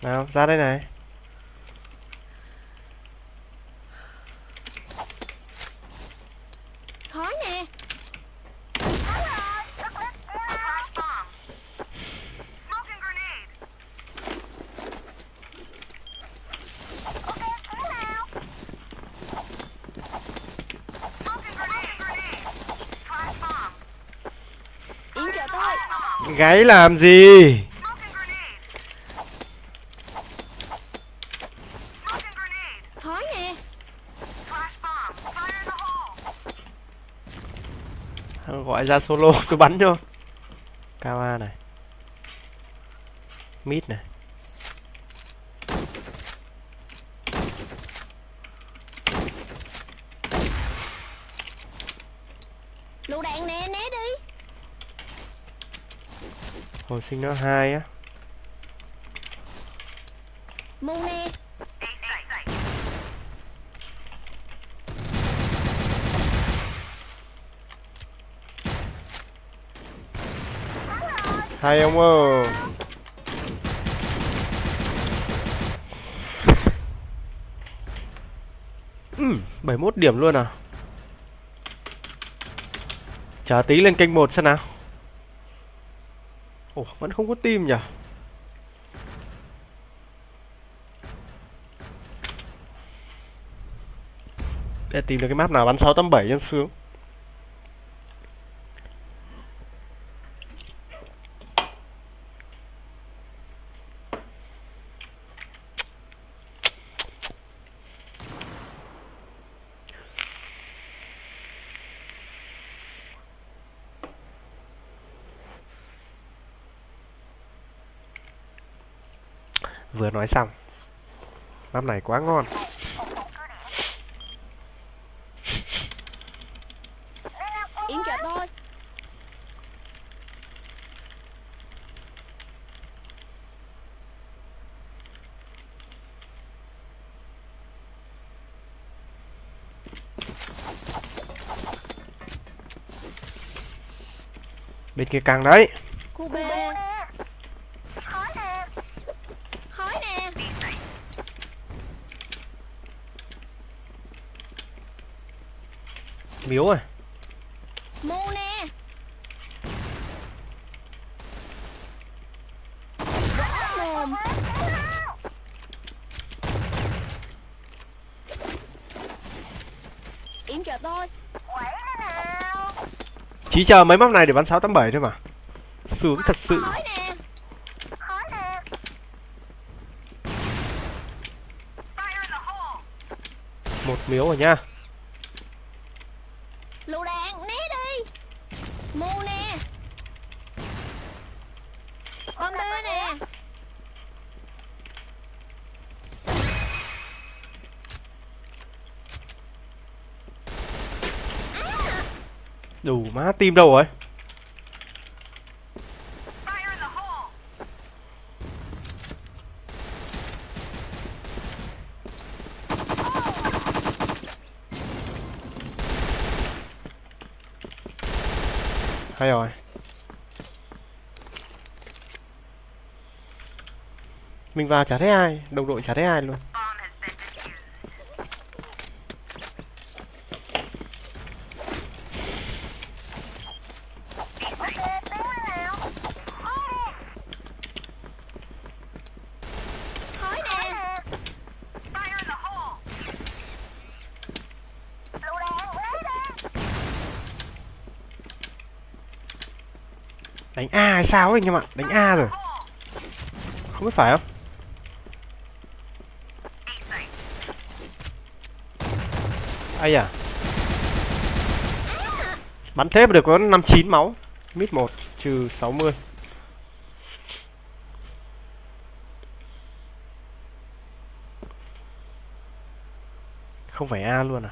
Nào, ra đây này. Khói nè. Yến chờ tôi. Gáy làm gì? Khói nè. Gọi ra solo tôi bắn cho. Cao A này. Mid này. Lựu đạn nè, né đi. Hồi sinh nó 2 á. Mù nè. Hay ông ơi. 71 điểm luôn à. Chờ tí lên kênh 1 xem nào. Ồ, vẫn không có team nhỉ. Để tìm được cái map nào bắn 687 cho sướng. Vừa nói xong. Map này quá ngon. Yến chờ tôi. Bên kia càng đấy. Khu B. Khói nè. Khói nè. Miếu rồi. Mù nè. Võ mồm. Yến chờ tôi. Chỉ chờ mấy map này để bắn 687 thôi mà. Sướng thật sự. Khói nè. Khói nè. Một miếu rồi nha. Lựu đạn, né đi. Mù nè. Bom B nè. Đủ má, team đâu rồi? Hay rồi. Mình vào chả thấy ai, đồng đội chả thấy ai luôn. Khói nè. Đánh A hay sao ấy anh em ạ? Đánh A rồi. Không biết phải không? Ai à? Bắn thế mà được có 59 máu. Mid 1 trừ 60. Không phải A luôn à?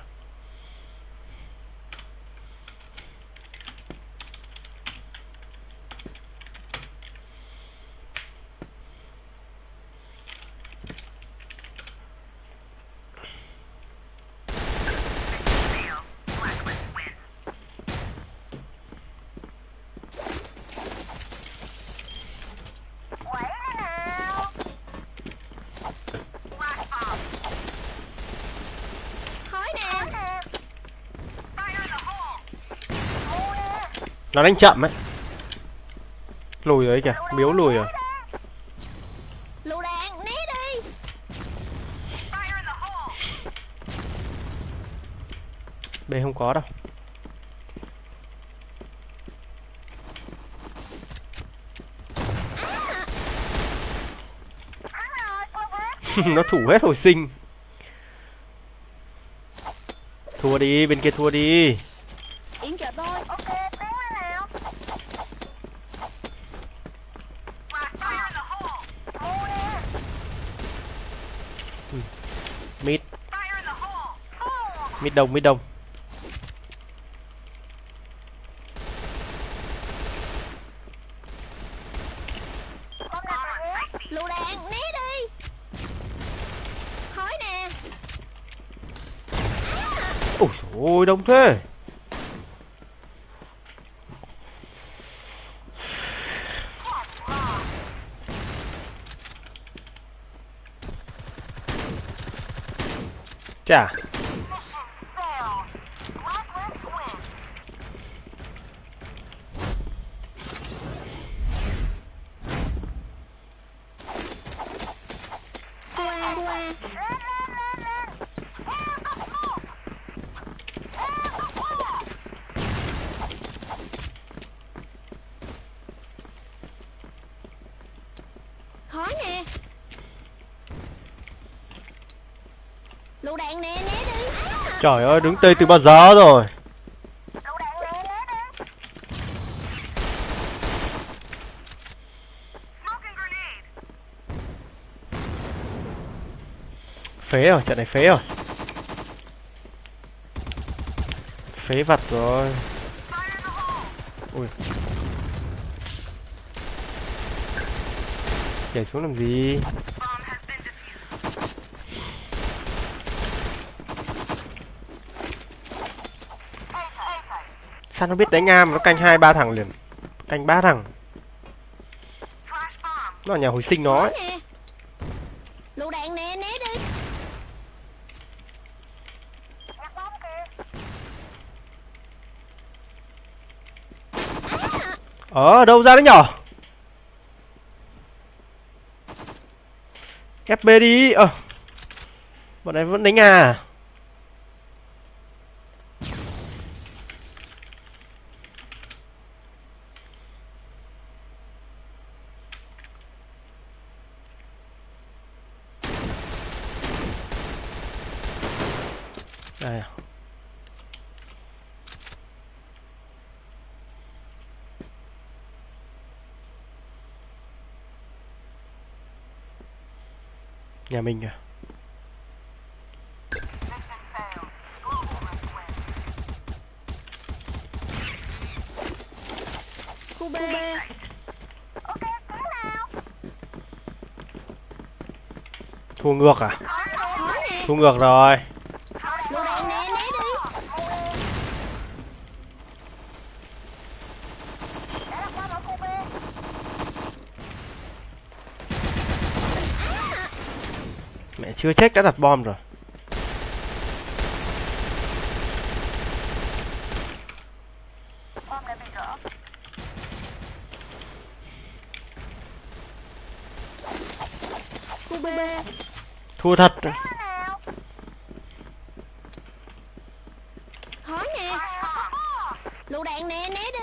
Nó đánh chậm ấy. Lùi rồi kìa, miếu lùi rồi. Lựu đạn, né đi. B không có đâu. Nó thủ hết hồi sinh. Thua đi, bên kia thua đi. Yến chờ tôi. Ok, tiến lên nào. Mid. Mid đông, mid đông. Lựu đạn, né đi. Khói nè. Ôi ôi đông thế. Chà. Chua. Khói nè. Lựu đạn nè, né đi. Trời ơi, đứng tê từ bao giờ rồi. Lựu đạn nè, né đi. Phế rồi, trận này phế rồi. Phế vật rồi. Ui. Nhảy xuống làm gì? Sao nó biết đánh am, nó canh 2-3 thằng liền. Canh 3 thằng. Nó ở nhà hồi sinh nó ấy. Nè. Lựu đạn nè, né đi. Đâu ra đấy nhở? FB đi. Bọn này vẫn đánh à? Đây à? Nhà mình à? Khu B. Ok, tiến nào. Thua ngược à? Khói nè. Thua ngược rồi. Lựu đạn nè, né đi. Mẹ chưa check đã đặt bom rồi. Khu B. Thua thật. Khói nè. Lựu đạn nè, né đi.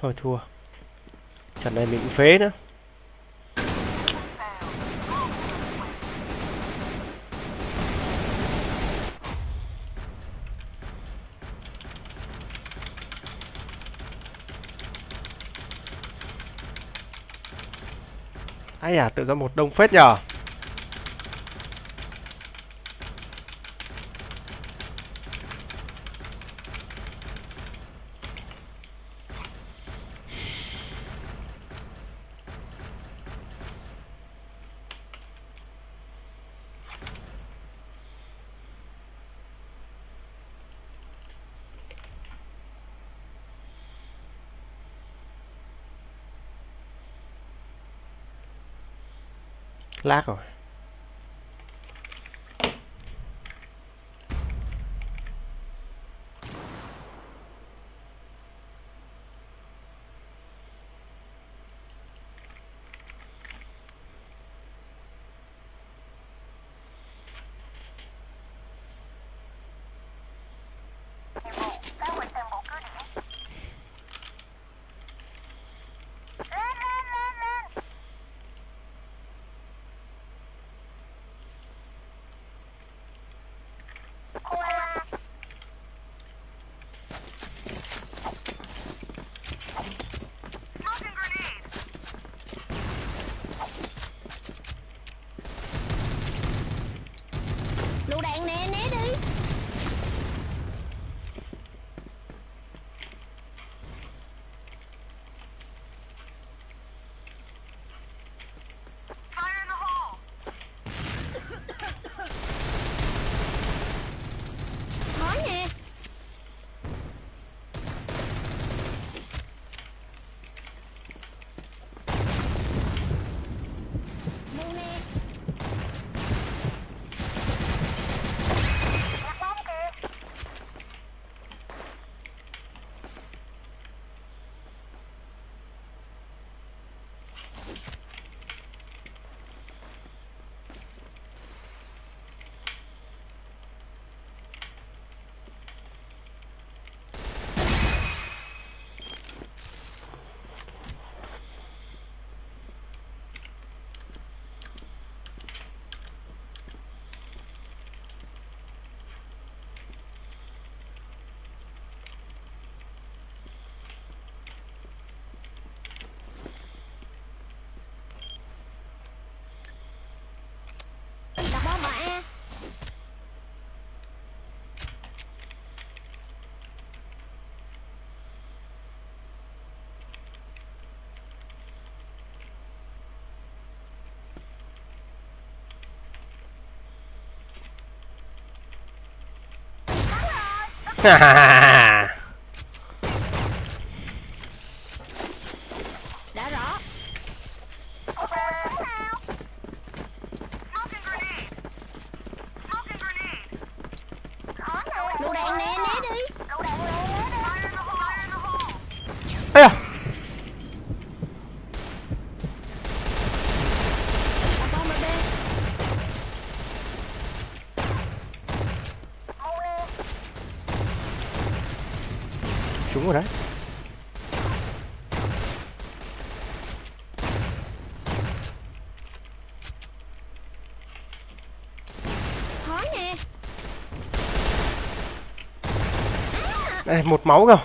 Thôi thua. Trận này mình cũng phế nữa. Ai à, tự ra một đông phết nhờ. Lag rồi. Lựu đạn nè, né đi. Khói nè. Mu nè. Đặt bom mà A. Đã rõ. Lựu đạn nè, né đi. Ây da. Đặt bom mà B. Trúng rồi đấy. Khói nè. Đây, 1 máu cơ.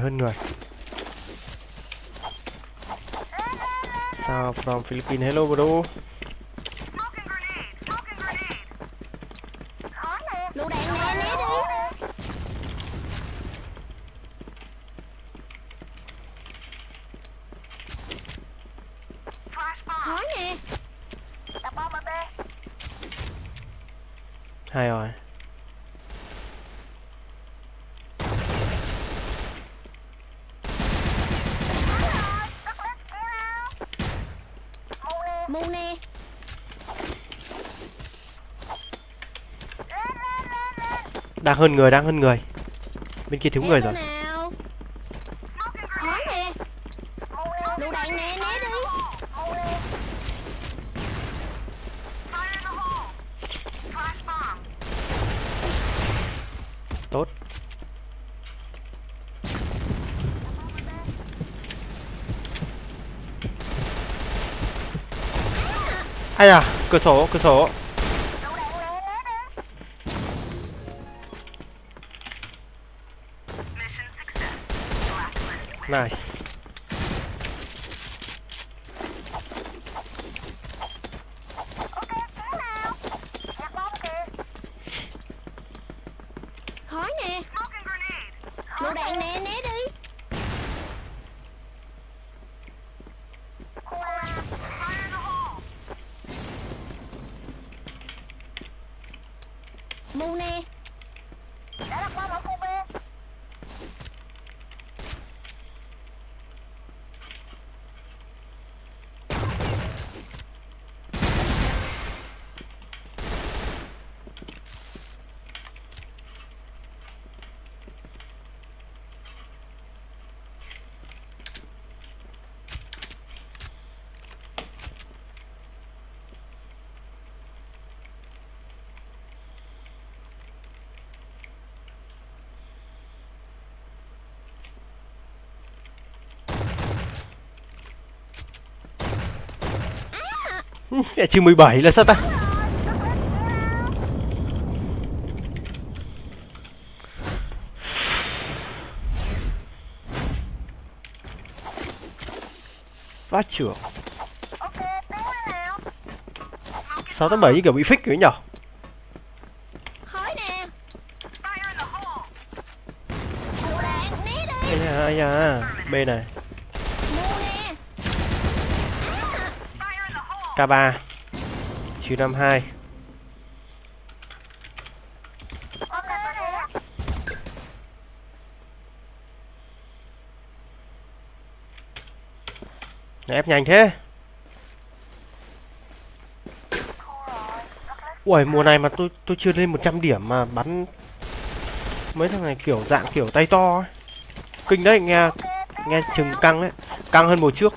Hơn người. Sao from Philippines, hello bro. Lựu đạn nè, né đi. Khói nè. Hay rồi. Mu nè. Đang hơn người. Bên kia thiếu người rồi. Nào. Khói nè. Lựu đạn nè, né đi. Tốt. Ai à, cửa sổ. Nice. Khói nè. Lựu đạn nè, né đi. Mu nè. Đã đặt qua ở khu B. Trừ 17 là sao ta? Phát trưởng 687 như kiểu bị phích ấy nhở? Khói nè. Lựu đạn, né đi. Ai da, B này. Mu nè. K3 trừ 52. Ép nhanh thế. Ui, mùa này mà tôi chưa lên 100 điểm mà bắn mấy thằng này kiểu dạng kiểu tay to ấy. Kinh đấy, nghe chừng căng đấy, căng hơn mùa trước,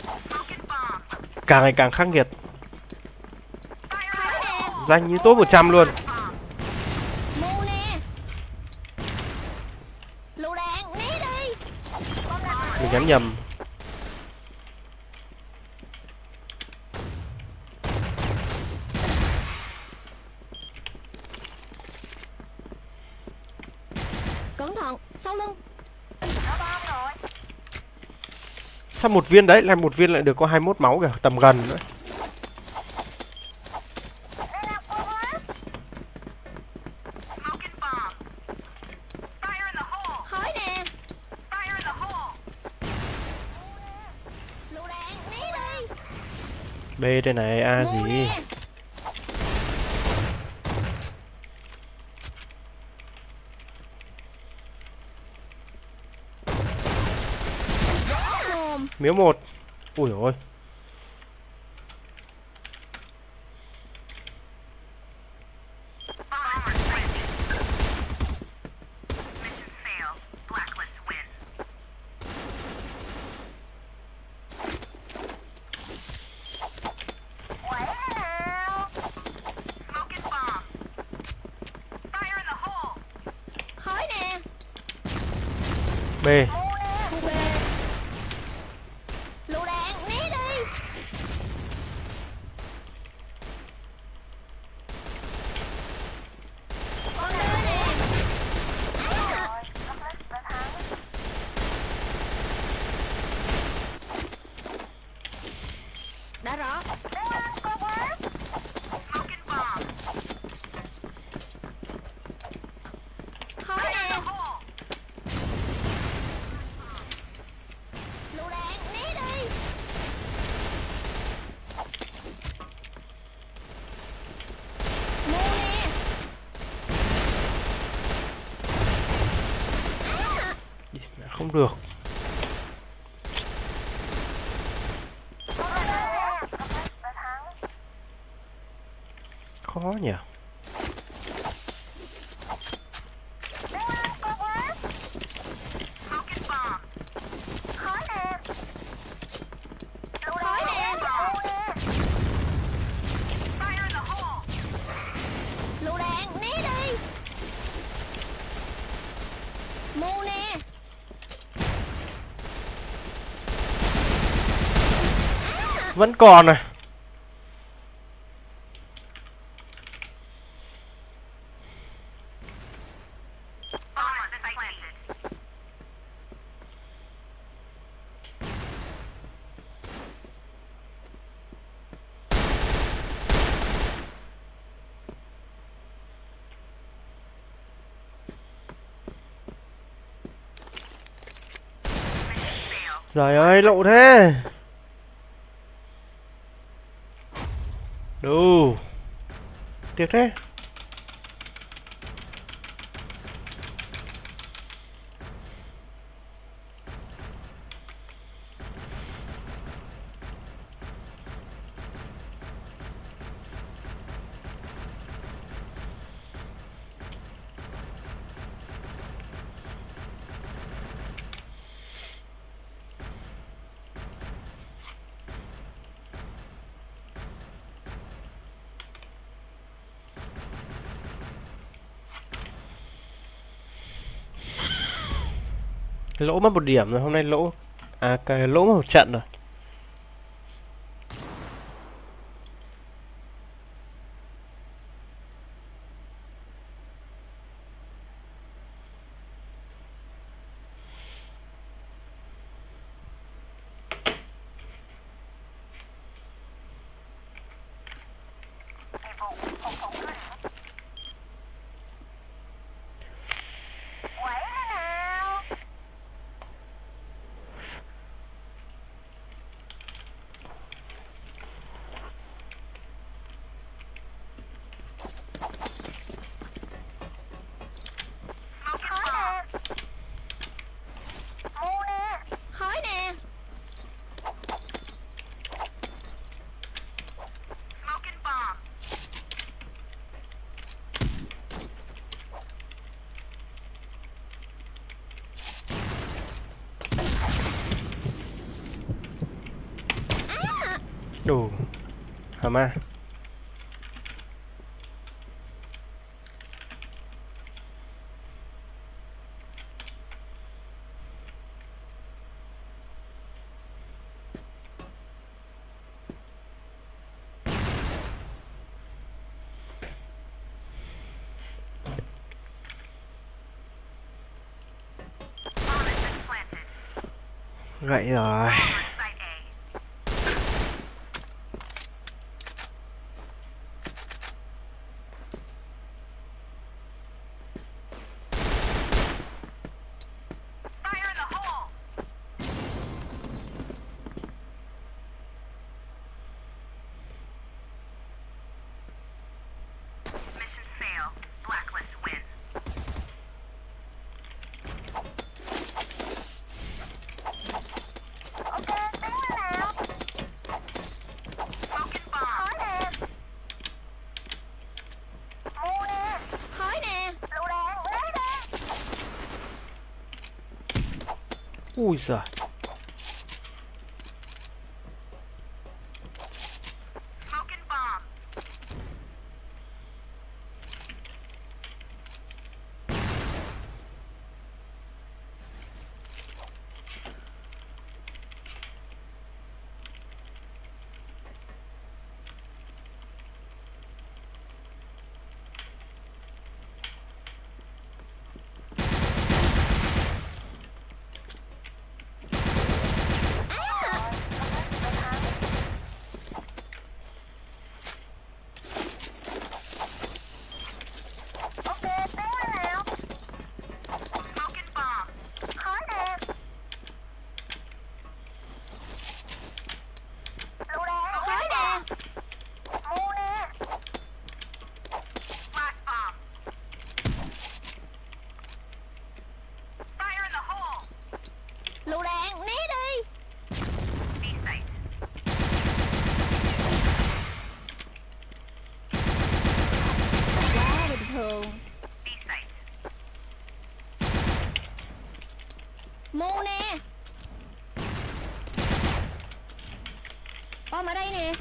càng ngày càng khắc nghiệt, danh như top 100 luôn. Mu nè. Lựu đạn, né đi. Mình nhắm nhầm. Cẩn thận, sau lưng. Sao một viên đấy, là một viên lại được có 21 máu kìa, tầm gần nữa. Khói nè. Lựu đạn, né đi. B đây này, A Mu gì? nè. Mồm. Miếu 1. Ui ôi. Khói nè. B. Khu B. Lựu đạn, né đi. Con đơ nè. Đã rõ. Khói nè. Lựu đạn, né đi. Mu nè. Không được. Khó nhỉ. Khói nè. Lựu đạn, né đi. Mu nè. Vẫn còn này. Trời ơi, lộ thế. Đù. Tiếc thế. Lỗ mất một điểm rồi, hôm nay lỗ cái lỗ mất một trận rồi. Khói nè. Đủ hả ma. Gậy rồi. Khói nè. Ui giời. Khói nè. Lựu đạn, né đi. Quá bình thường. Mu nè. Bom ở đây nè.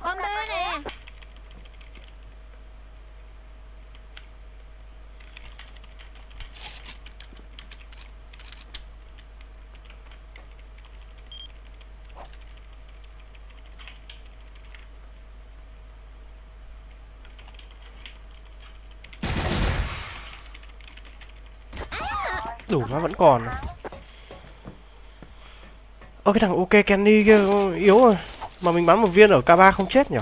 Bom đưa nè. Đủ nó vẫn còn. Ơ cái thằng ok Kenny kia yếu rồi. Mà mình bắn một viên ở K3 không chết nhỉ?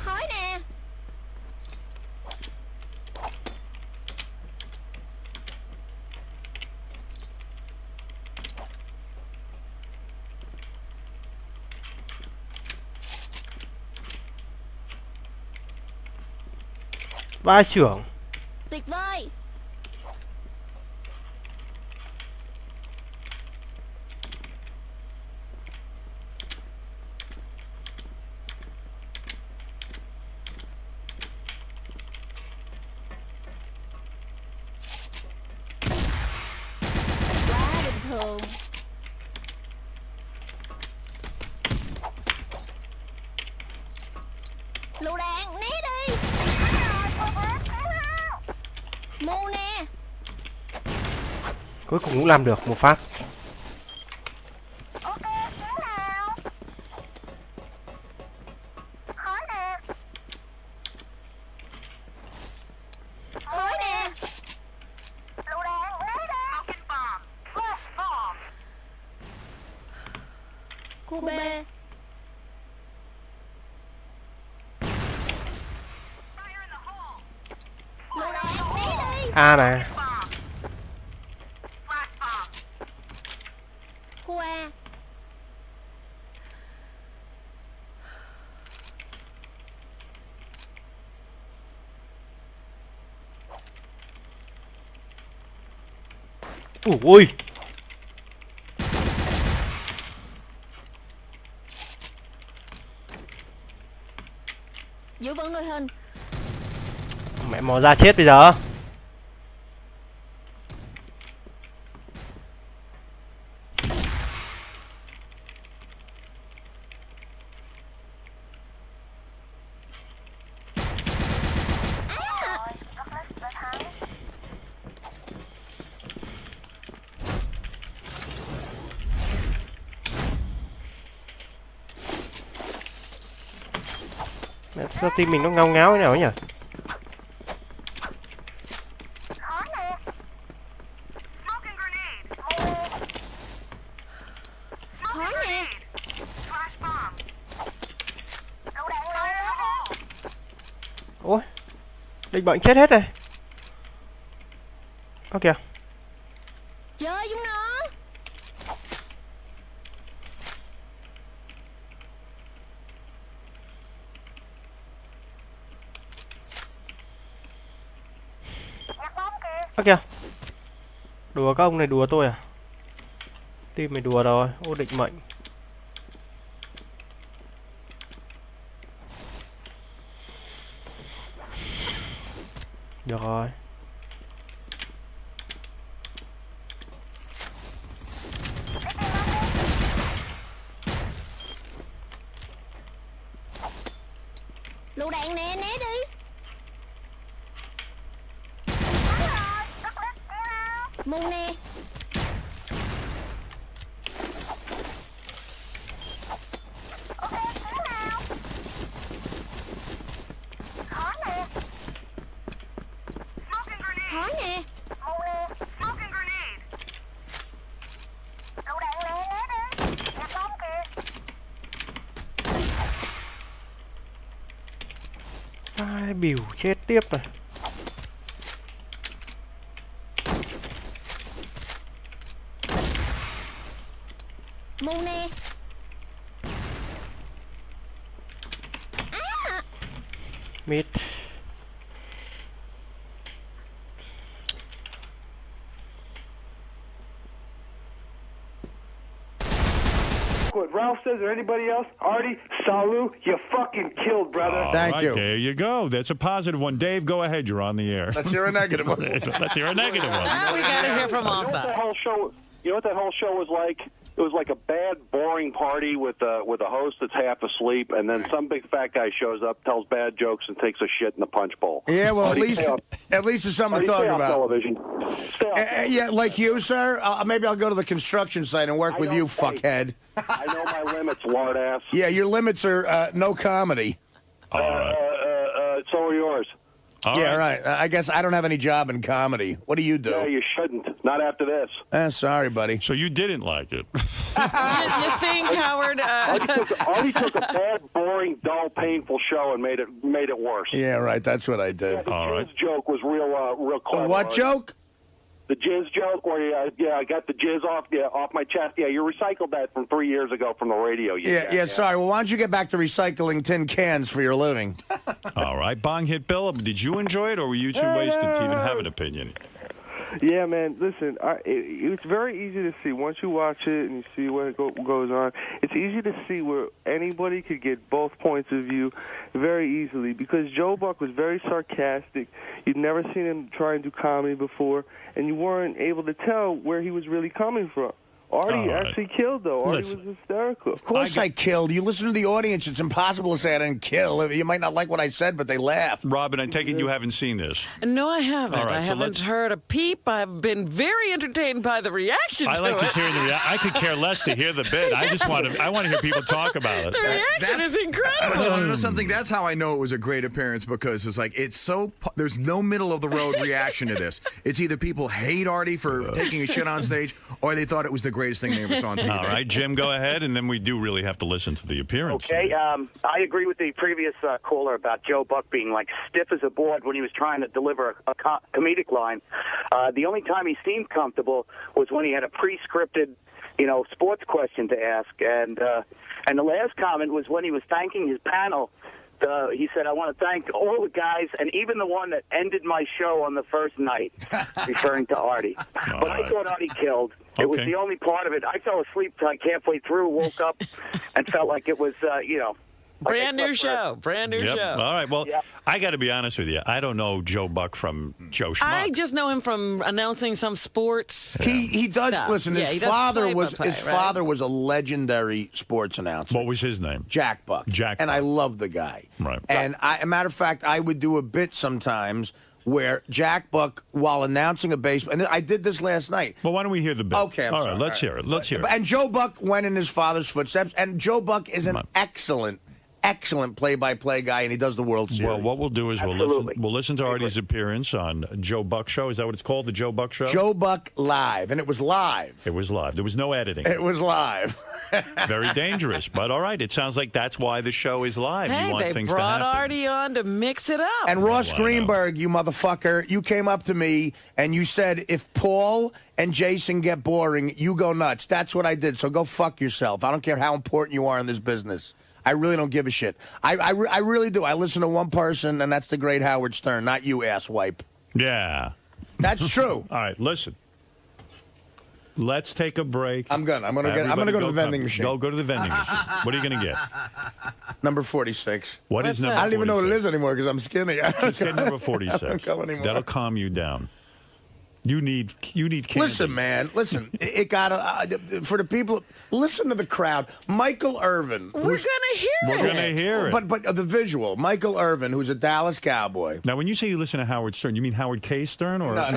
Khói nè. Vai trưởng. Tuyệt vời. Quá bình thường. Lựu đạn, né đi. Mù nè. Cuối cùng cũng làm được một phát. Khói nè. Khu B. Lựu đạn, né đi. A này. Khu A. Ui. Giữ vững đội hình. Mẹ mò ra chết bây giờ. Mẹ, sao team mình nó ngao ngáo thế nào ấy nhỉ? Khói nè. Ôi, định bệnh chết hết rồi. Ok. Chơi chúng nó. Ok. Đùa các ông này đùa tôi à? Team mày đùa rồi, ô định mệnh. Được rồi. Lựu đạn nè, né đi. Mù nè. Khói nè. Ai biểu chết tiếp rồi. Mù nè. Mid. What Ralph says or anybody else, Artie, Salu, you fucking killed, brother. Thank All you. There you go. That's a positive one. Dave, go ahead. You're on the air. Let's hear a negative one. Let's hear a negative one. Now we got to hear from all You know what that sides. whole show? You know what that whole show was like? It was like a bad, boring party with a host that's half asleep, and then some big fat guy shows up, tells bad jokes, and takes a shit in the punch bowl. Yeah, well, Artie, stay off- at least there's something to Artie, talk stay off about. television. Stay off. Yeah, like you, sir. Maybe I'll go to the construction site and work I with you, don't- hey. fuckhead. I know my limits, lard ass. Yeah, your limits are no comedy. All right. So are yours. All Yeah, right. right. I guess I don't have any job in comedy. What do you do? Yeah, you shouldn't. Not after this. Sorry, buddy. So you didn't like it. You think, Howard? Artie took a bad, boring, dull, painful show and made it worse. Yeah, right. That's what I did. The All right. kids joke was real A clever. what Artie. joke? The jizz joke where I got the jizz off my chest. Yeah, you recycled that from 3 years ago from the radio. Yeah, sorry. Well, why don't you get back to recycling tin cans for your living? All right, Bong Hit Bill, did you enjoy it, or were you too wasted to even have an opinion? Yeah, man. Listen, it's very easy to see once you watch it and you see what goes on. It's easy to see where anybody could get both points of view very easily because Joe Buck was very sarcastic. You'd never seen him try and do comedy before, and you weren't able to tell where he was really coming from. Artie actually killed, though. Artie was hysterical. Of course I killed. You listen to the audience. It's impossible to say I didn't kill. You might not like what I said, but they laughed. Robin, I take it you haven't seen this. No, I haven't. All right, I haven't heard a peep. I've been very entertained by the reaction to it. I like just hearing the reaction. I could care less to hear the bit. I just want to hear people talk about it. The reaction is incredible. But you want to know something? That's how I know it was a great appearance because it's like there's no middle of the road reaction to this. It's either people hate Artie for taking a shit on stage, or they thought it was the greatest thing they ever saw on TV. All right, Jim, go ahead, and then we do really have to listen to the appearance. Okay, I agree with the previous caller about Joe Buck being like stiff as a board when he was trying to deliver a comedic line. The only time he seemed comfortable was when he had a pre-scripted, sports question to ask, and the last comment was when he was thanking his panel. He said, I want to thank all the guys and even the one that ended my show on the first night, referring to Artie. But I thought Artie killed. It was the only part of it. I fell asleep like halfway through, woke up, and felt like it was, Brand new show. All right. Well, I got to be honest with you. I don't know Joe Buck from Joe Schmuck. I just know him from announcing some sports. He does. stuff. Listen, Yeah, his he does father play-by-play, father was a legendary sports announcer. What was his name? Jack Buck. And I love the guy. Right. And a matter of fact, I would do a bit sometimes where Jack Buck, while announcing a baseball, and I did this last night. Well, why don't we hear the bit? Okay, I'm All sorry. right, let's hear it. Let's hear it. And Joe Buck went in his father's footsteps, and Joe Buck is an excellent play-by-play guy, and he does the World Series. Well, what we'll do is we'll listen to Artie's appearance on Joe Buck Show. Is that what it's called, the Joe Buck Show? Joe Buck Live, and it was live. It was live. There was no editing. It was live. Very dangerous, but all right. It sounds like that's why the show is live. Hey, you want they things to brought happen. Artie on to mix it up. And Ross Greenberg, you motherfucker, you came up to me and you said, if Paul and Jason get boring, you go nuts. That's what I did, so go fuck yourself. I don't care how important you are in this business. I really don't give a shit. I really do. I listen to one person, and that's the great Howard Stern, not you, asswipe. Yeah. That's true. All right, listen. Let's take a break. I'm gonna go to the vending machine. Go to the vending machine. What are you going to get? Number 46. What is number 46? I don't even know what it is anymore because I'm skinny. Just get number 46. I don't go anymore. That'll calm you down. You need candy. Listen, man. Listen. It got for the people. Listen to the crowd. Michael Irvin. We're gonna hear it. We're gonna hear it. But the visual. Michael Irvin, who's a Dallas Cowboy. Now, when you say you listen to Howard Stern, you mean Howard K. Stern or? No.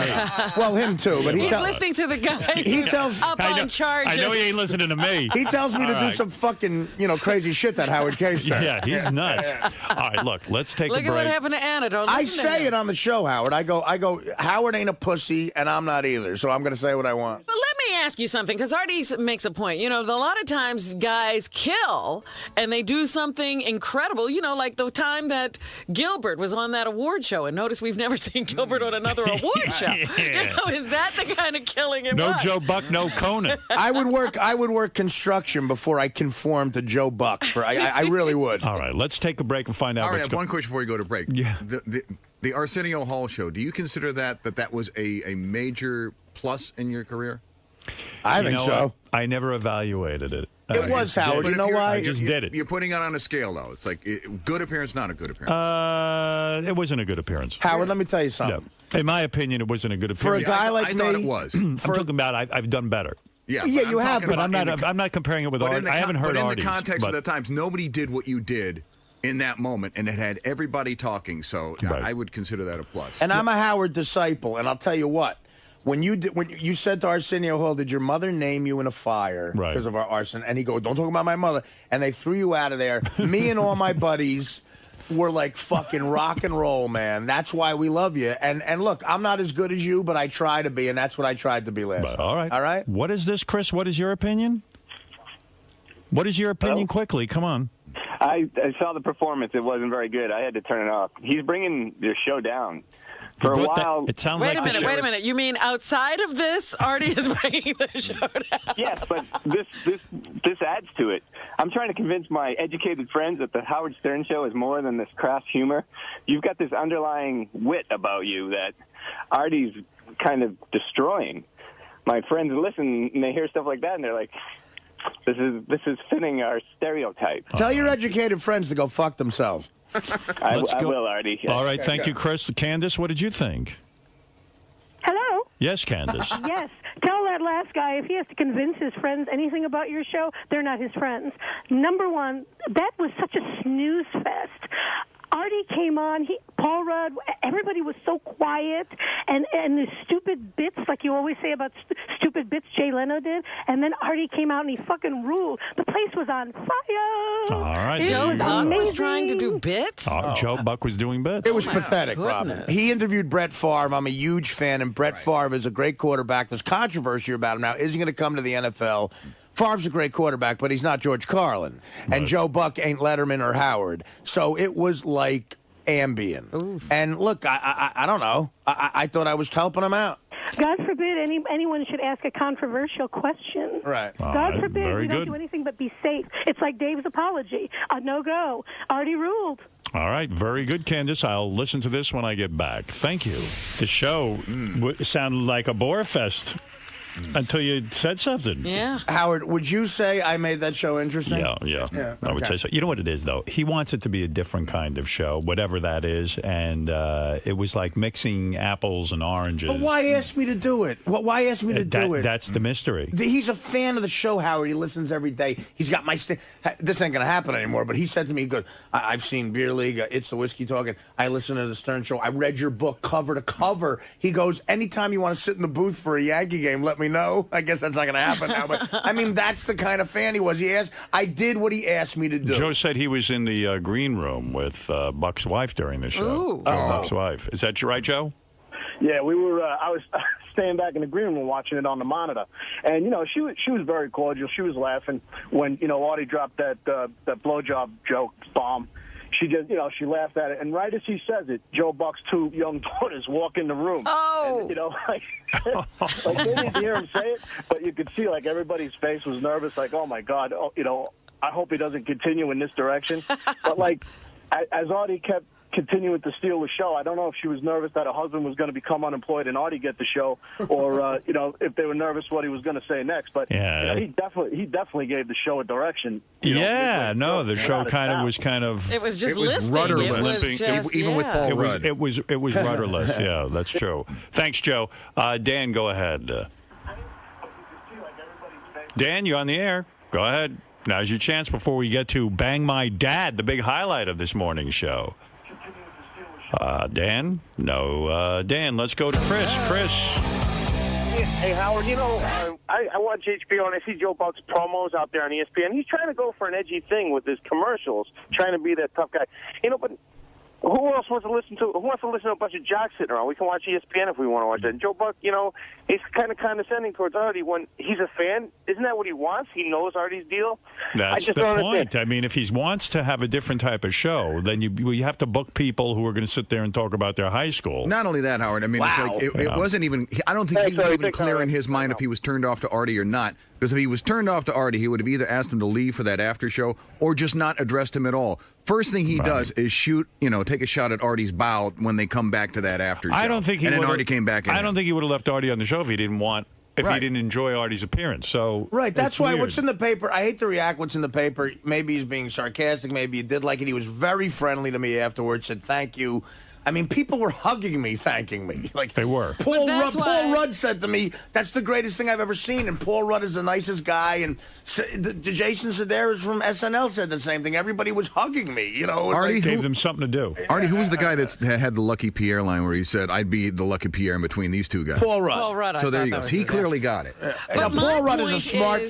Well, him too. But he's listening to the guy. He tells. Up on charge. I know he ain't listening to me. He tells me to do some fucking crazy shit that Howard K. Stern. Yeah, he's nuts. All right, look. Let's take a break. Look at what happened to Anna. Don't I listen to say him. it on the show, Howard. I go. Howard ain't a pussy, and I'm not either. So I'm going to say what I want. But let me ask you something, because Artie makes a point. A lot of times guys kill, and they do something incredible. Like the time that Gilbert was on that award show. And notice we've never seen Gilbert on another award show. Is that the kind of killing it was? No Joe Buck, no Conan. I would work construction before I conform to Joe Buck. I really would. All right, let's take a break and find out. All right, I what's have one question before we go to break. Yeah. The Arsenio Hall show, do you consider that was a major plus in your career? I think so. I never evaluated it. It was, Howard. You know why? I just did it. You're putting it on a scale, though. It's like good appearance, not a good appearance. It wasn't a good appearance. Howard, let me tell you something. Yeah. In my opinion, it wasn't a good appearance. For a guy like I me, thought it was. I'm talking about I've done better. Yeah, you have, but I'm not comparing it with Artie. I haven't heard Artie's. But in the context of the times, nobody did what you did in that moment, and it had everybody talking. So I would consider that a plus. And I'm a Howard disciple, and I'll tell you what. When you said to Arsenio Hall, did your mother name you in a fire because of our arson? And he goes, don't talk about my mother. And they threw you out of there. Me and all my buddies were like fucking rock and roll, man. That's why we love you. And look, I'm not as good as you, but I try to be, and that's what I tried to be last time. All right. All right? What is this, Chris? What is your opinion? What is your opinion? Quickly, come on. I saw the performance. It wasn't very good. I had to turn it off. He's bringing the show down. For a while. It sounds Wait like a minute. You mean outside of this, Artie is bringing the show down? Yes, but this adds to it. I'm trying to convince my educated friends that the Howard Stern show is more than this crass humor. You've got this underlying wit about you that Artie's kind of destroying. My friends listen and they hear stuff like that and they're like, this is fitting our stereotype. Tell your educated friends to go fuck themselves. I will, Artie. Yes. All right, thank you, Chris. Candace, what did you think? Hello? Yes, Candace. Yes. Tell that last guy if he has to convince his friends anything about your show, they're not his friends. Number one, that was such a snooze fest. Artie came on, Paul Rudd, everybody was so quiet, and the stupid bits, like you always say about stupid bits Jay Leno did, and then Artie came out and he fucking ruled. The place was on fire. All right. Joe Buck was trying to do bits? Joe Buck was doing bits. It was pathetic, Robin. He interviewed Brett Favre. I'm a huge fan, and Brett Favre is a great quarterback. There's controversy about him now. Is he going to come to the NFL? Favre's a great quarterback, but he's not George Carlin. And Joe Buck ain't Letterman or Howard. So it was like Ambien. Ooh. And look, I don't know. I thought I was helping him out. God forbid anyone should ask a controversial question. Right. God forbid. Very We don't good. do anything but be safe. It's like Dave's apology. A no-go. Artie ruled. All right, very good, Candace. I'll listen to this when I get back. Thank you. The show sounded like a bore fest until you said something. Yeah. Howard, would you say I made that show interesting? Yeah. I would say so. You know what it is, though? He wants it to be a different kind of show, whatever that is, and it was like mixing apples and oranges. But why ask me to do it? Why ask me to do it? That's the mystery. He's a fan of the show, Howard. He listens every day. He's got my... This ain't going to happen anymore, but he said to me, he goes, I've seen Beer League, It's the Whiskey Talking. I listen to the Stern Show. I read your book cover to cover. He goes, anytime you want to sit in the booth for a Yankee game, let me know. I guess that's not going to happen now. But, I mean, that's the kind of fan he was. I did what he asked me to do. Joe said he was in the green room with Buck's wife during the show. Ooh. Buck's wife. Is that right, Joe? Yeah, we were. I was staying back in the green room watching it on the monitor, and she was very cordial. She was laughing when Artie dropped that blowjob joke bomb. She just she laughed at it, and right as he says it, Joe Buck's two young daughters walk in the room. Oh, and, like they didn't hear him say it, but you could see like everybody's face was nervous, like, oh my God, I hope he doesn't continue in this direction. But like as Artie kept continuing to steal the show, I don't know if she was nervous that her husband was going to become unemployed and Artie get the show, or if they were nervous what he was going to say next. But he definitely gave the show a direction. The show kind of it was just rudderless. It was just, even with Paul Rudd. It was rudderless. Yeah, that's true. Thanks, Joe. Dan, go ahead. Dan, you're on the air. Go ahead. Now's your chance before we get to Bang My Dad, the big highlight of this morning's show. Dan? No. Dan, let's go to Chris. Chris. Hey, Howard, I watch HBO and I see Joe Buck's promos out there on ESPN. He's trying to go for an edgy thing with his commercials, trying to be that tough guy. But who else wants to listen to? Who wants to listen to a bunch of jocks sitting around? We can watch ESPN if we want to watch that. And Joe Buck, he's kind of condescending towards Artie when he's a fan. Isn't that what he wants? He knows Artie's deal. That's the point. I mean, if he wants to have a different type of show, then you have to book people who are going to sit there and talk about their high school. Not only that, Howard. I mean, it's like it wasn't even. I don't think he was even clear in his mind if he was turned off to Artie or not. Because if he was turned off to Artie, he would have either asked him to leave for that after show or just not addressed him at all. First thing he does is take a shot at Artie's bow when they come back to that after show. I don't think he and then would've- Artie came back in. I don't think he would have left Artie on the show if he didn't enjoy Artie's appearance. So right, that's it's why weird. what's in the paper. I hate to react. What's in the paper? Maybe he's being sarcastic. Maybe he did like it. He was very friendly to me afterwards. Said thank you. I mean, people were hugging me, thanking me. Like they were. Paul Rudd said to me, "That's the greatest thing I've ever seen." And Paul Rudd is the nicest guy. And Jason Sudeikis from SNL said the same thing. Everybody was hugging me. Artie gave them something to do. Artie, who was the guy that had the Lucky Pierre line where he said, "I'd be the Lucky Pierre in between these two guys"? Paul Rudd. Paul Rudd. So there you go. He clearly got it. Paul Rudd is a smart.